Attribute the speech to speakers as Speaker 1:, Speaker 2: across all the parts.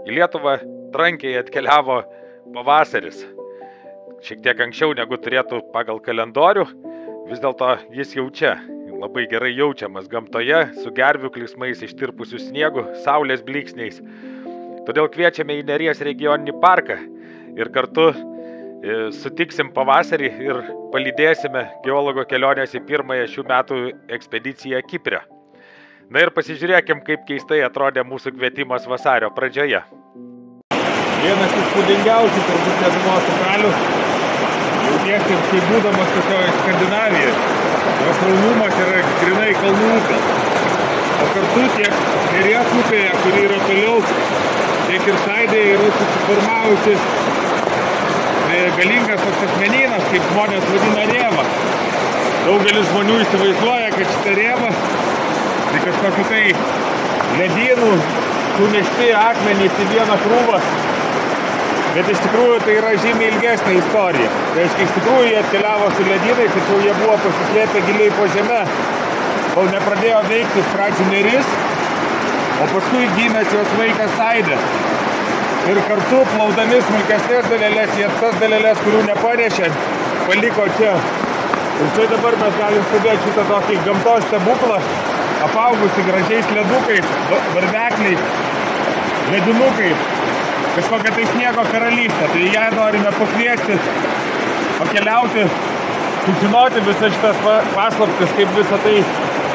Speaker 1: Į Lietuvą trankiai atkeliavo pavasaris. Šiek tiek anksčiau negu turėtų pagal kalendorių, vis dėlto jis jau čia. Labai gerai jaučiamas gamtoje, su gervių klyksmais, ištirpusių sniegų, saulės blyksniais. Todėl kviečiame į Neries regioninį parką ir kartu sutiksim pavasarį ir palydėsime geologo kelionės į pirmąją šių metų ekspediciją Kipre. Na ir pasižiūrėkim, kaip keistai atrodė mūsų kvietimas vasario pradžioje.
Speaker 2: Vienas įspūdingiausių turbūt Lietuvos upelių, jautiesi kaip būdamas tokioje Skandinavijoje. Jos raunumas yra grinai kalnų upė. O kartu tiek Neries upėje, kuri yra toliau, tiek ir Saidėje yra susiformavusi galingas toks akmenynas, kaip žmonės vadina rėva. Daugelis žmonių įsivaizduoja, kad šitą rėvą tai kažkokiu tai ledynų sunešti akmenys į vieną krūvą. Bet iš tikrųjų tai yra žymiai ilgesnė istorija. Tai reiškia, iš tikrųjų jie atkeliavo su ledynais, tačiau jie buvo pasislėpę giliai po žeme, kol nepradėjo veikti iš pradžių Neris, o paskui gimęs jos vaikas Saidė. Ir kartu plaudami smulkesnės dalelės, jie tas dalelės, kurių nepanešė, paliko čia. Ir čia dabar mes galim stebėti šitą tokį gamtos stebuklą, apaugusi gražiais ledukais, varvekliais, ledinukais. Kažkokia tai sniego karalystė, tai ją norime pakviesti, pakeliauti, sužinoti visas šitas paslaptis, kaip visą tai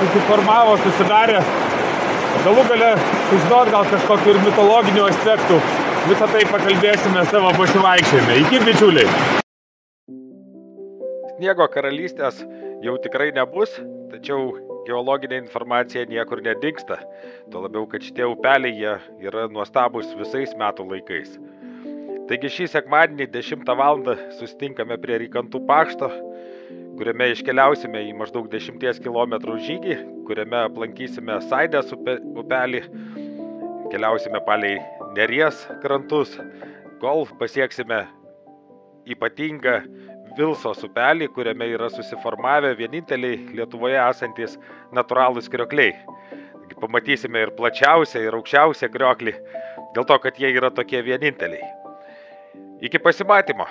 Speaker 2: susiformavo, susidarė. Galų gale sužinoti gal kažkokių ir mitologinių aspektų. Visą tai pakalbėsime savo pasivaikščiojime. Iki, bičiuliai!
Speaker 1: Sniego karalystės jau tikrai nebus, tačiau geologinė informacija niekur nedingsta. Tuo labiau, kad šitie upeliai jie yra nuostabus visais metų laikais. Taigi šį sekmadienį 10 valandą susitinkame prie Rykantų pašto, kuriame iškeliausime į maždaug 10 km žygį, kuriame aplankysime Saidės upelį, keliausime palei Neries krantus, kol pasieksime ypatingą Vilsos upelį, kuriame yra susiformavę vieninteliai Lietuvoje esantis natūralūs kriokliai. Pamatysime ir plačiausią, ir aukščiausią krioklį, dėl to, kad jie yra tokie vieninteliai. Iki pasimatymo!